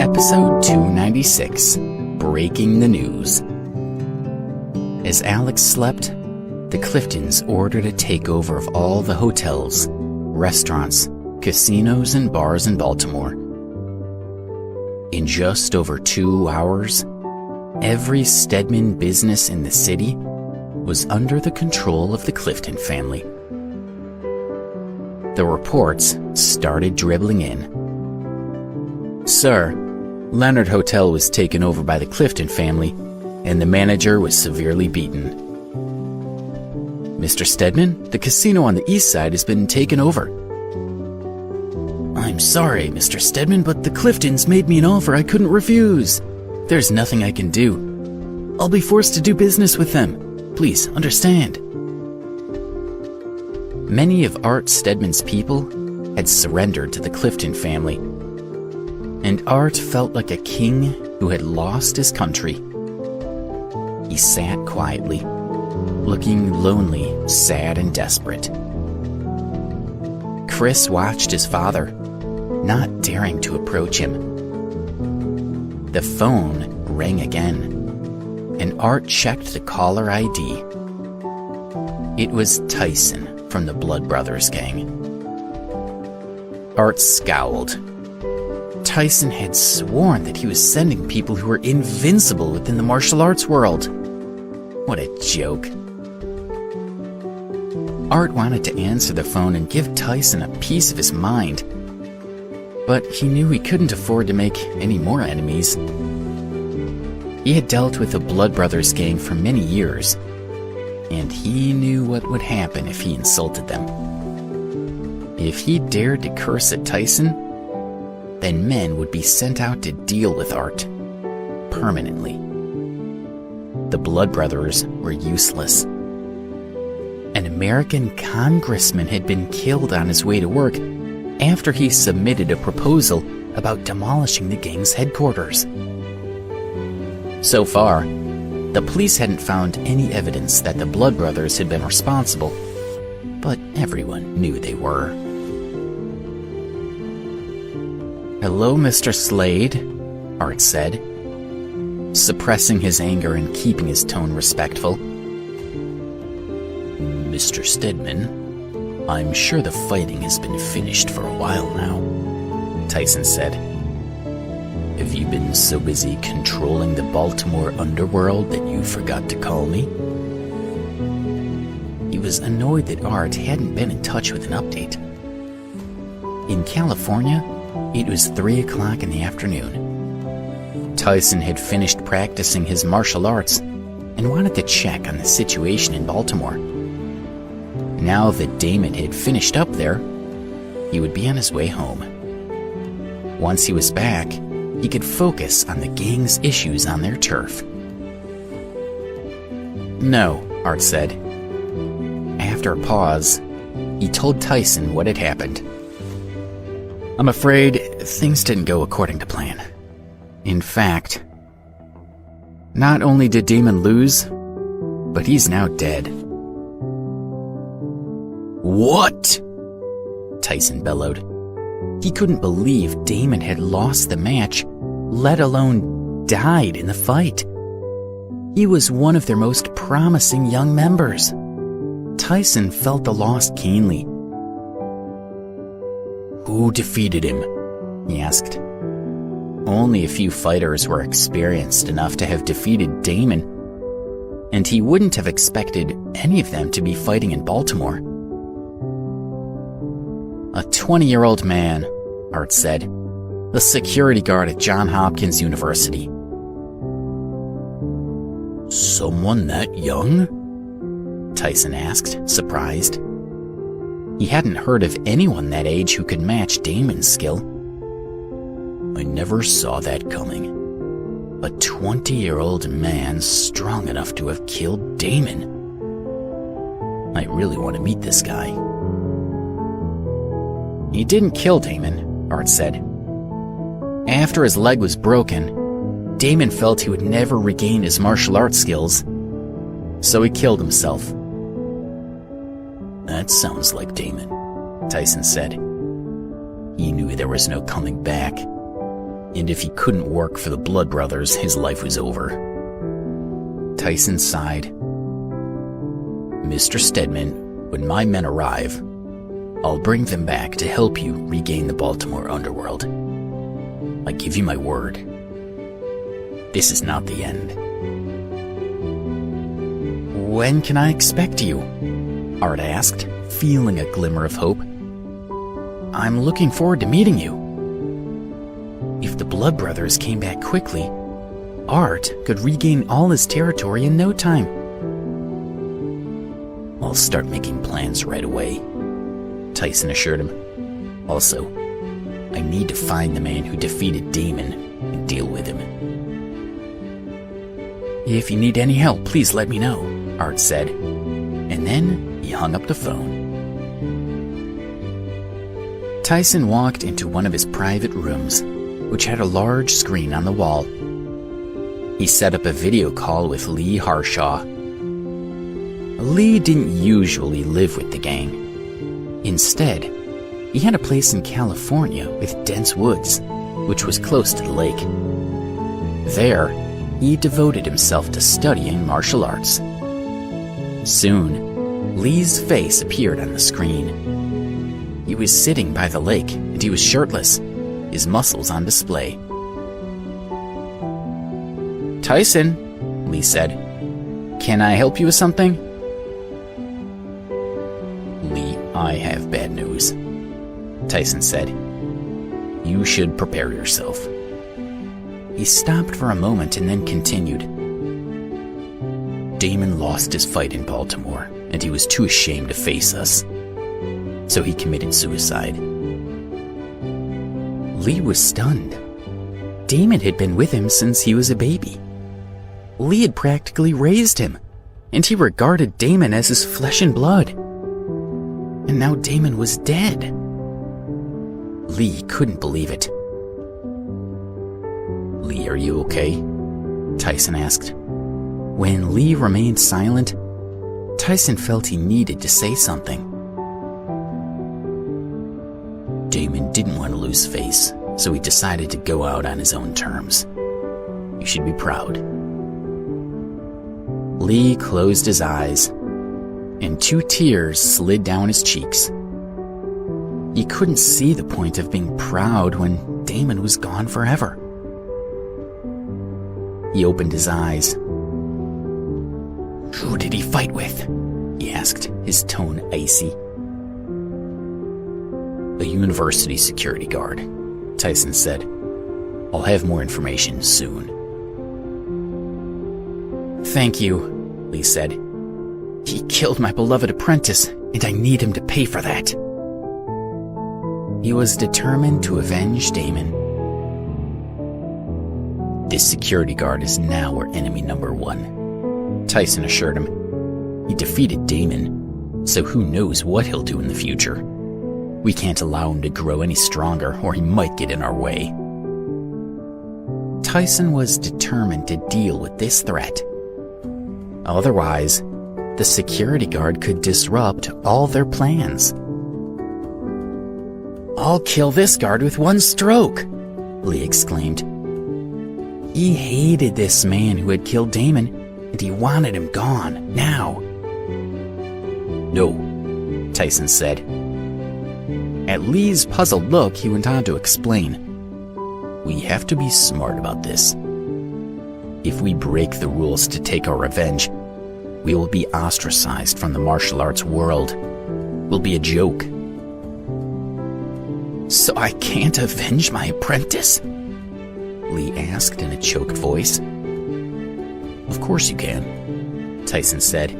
Episode 296, Breaking the News. As Alex slept, the Cliftons ordered a takeover of all the hotels, restaurants, casinos, and bars in Baltimore. In just over 2 hours, every Stedman business in the city was under the control of the Clifton family. The reports started dribbling in. Sir, Leonard Hotel was taken over by the Clifton family, and the manager was severely beaten. Mr. Stedman, the casino on the east side has been taken over. I'm sorry, Mr. Stedman, but the Cliftons made me an offer I couldn't refuse. There's nothing I can do. I'll be forced to do business with them. Please, understand. Many of Art Stedman's people had surrendered to the Clifton family, and Art felt like a king who had lost his country. He sat quietly, looking lonely, sad, and desperate. Chris watched his father, not daring to approach him. The phone rang again, and Art checked the caller ID. It was Tyson from the Blood Brothers gang. Art scowled. Tyson had sworn that he was sending people who were invincible within the martial arts world. What a joke. Art wanted to answer the phone and give Tyson a piece of his mind, but he knew he couldn't afford to make any more enemies. He had dealt with the Blood Brothers gang for many years, and he knew what would happen if he insulted them. If he dared to curse at Tyson, then men would be sent out to deal with Art permanently. The Blood Brothers were useless. An American congressman had been killed on his way to work after he submitted a proposal about demolishing the gang's headquarters. So far, the police hadn't found any evidence that the Blood Brothers had been responsible, but everyone knew they were. Hello, Mr. Slade, Art said, suppressing his anger and keeping his tone respectful. Mr. Stedman, I'm sure the fighting has been finished for a while now, Tyson said. Have you been so busy controlling the Baltimore underworld that you forgot to call me? He was annoyed that Art hadn't been in touch with an update. In California, it was 3 o'clock in the afternoon. Tyson had finished practicing his martial arts and wanted to check on the situation in Baltimore. Now that Damon had finished up there, he would be on his way home. Once he was back, he could focus on the gang's issues on their turf. No, Art said. After a pause, he told Tyson what had happened. I'm afraid things didn't go according to plan. In fact, not only did Damon lose, but he's now dead. What? Tyson bellowed. He couldn't believe Damon had lost the match, let alone died in the fight. He was one of their most promising young members. Tyson felt the loss keenly. Who defeated him? He asked. Only a few fighters were experienced enough to have defeated Damon, and he wouldn't have expected any of them to be fighting in Baltimore. A 20-year-old man, Art said, the security guard at Johns Hopkins University. Someone that young? Tyson asked, surprised. He hadn't heard of anyone that age who could match Damon's skill. I never saw that coming. A 20-year-old man strong enough to have killed Damon. I really want to meet this guy. He didn't kill Damon, Art said. After his leg was broken, Damon felt he would never regain his martial arts skills, so he killed himself. That sounds like Damon, Tyson said. He knew there was no coming back. and if he couldn't work for the Blood Brothers, his life was over. Tyson sighed. Mr. Stedman, when my men arrive, I'll bring them back to help you regain the Baltimore underworld. I give you my word. This is not the end. When can I expect you? Art asked, feeling a glimmer of hope. I'm looking forward to meeting you. If the Blood Brothers came back quickly, Art could regain all his territory in no time. I'll start making plans right away, Tyson assured him. Also, I need to find the man who defeated Damon and deal with him. If you need any help, please let me know, Art said, and then he hung up the phone. Tyson walked into one of his private rooms, which had a large screen on the wall. He set up a video call with Lee Harshaw. Lee didn't usually live with the gang. Instead, he had a place in California with dense woods, which was close to the lake. There, he devoted himself to studying martial arts. Soon, Lee's face appeared on the screen. He was sitting by the lake, and he was shirtless, his muscles on display. Tyson, Lee said, can I help you with something? Lee, I have bad news, Tyson said. You should prepare yourself. He stopped for a moment and then continued. Damon lost his fight in Baltimore, and he was too ashamed to face us. So he committed suicide. Lee was stunned. Damon had been with him since he was a baby. Lee had practically raised him, and he regarded Damon as his flesh and blood. And now Damon was dead. Lee couldn't believe it. Lee, are you okay? Tyson asked. When Lee remained silent, Tyson felt he needed to say something. Damon didn't want to lose face, so he decided to go out on his own terms. You should be proud. Lee closed his eyes, and 2 tears slid down his cheeks. He couldn't see the point of being proud when Damon was gone forever. He opened his eyes. Who did he fight with? He asked, his tone icy. A university security guard, Tyson said. I'll have more information soon. Thank you, Lee said. He killed my beloved apprentice, and I need him to pay for that. He was determined to avenge Damon. This security guard is now our enemy number 1, Tyson assured him. He defeated Damon, so who knows what he'll do in the future. We can't allow him to grow any stronger, or he might get in our way. Tyson was determined to deal with this threat. Otherwise, the security guard could disrupt all their plans. I'll kill this guard with one stroke, Lee exclaimed. He hated this man who had killed Damon, and he wanted him gone, now. No, Tyson said. At Lee's puzzled look, he went on to explain. We have to be smart about this. If we break the rules to take our revenge, we will be ostracized from the martial arts world. We'll be a joke. So I can't avenge my apprentice? Lee asked in a choked voice. Of course you can, Tyson said.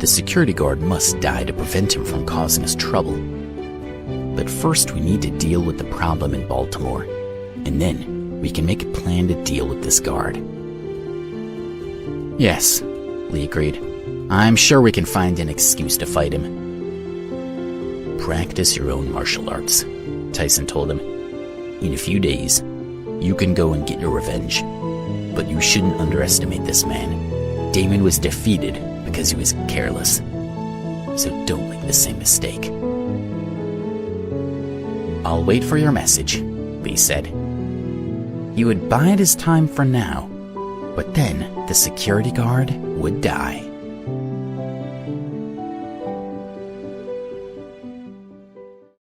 The security guard must die to prevent him from causing us trouble. But first we need to deal with the problem in Baltimore, and then we can make a plan to deal with this guard. Yes, Lee agreed. I'm sure we can find an excuse to fight him. Practice your own martial arts, Tyson told him. In a few days, you can go and get your revenge. But you shouldn't underestimate this man. Damon was defeated because he was careless. So don't make the same mistake. I'll wait for your message, Lee said. He would bide his time for now, but then the security guard would die.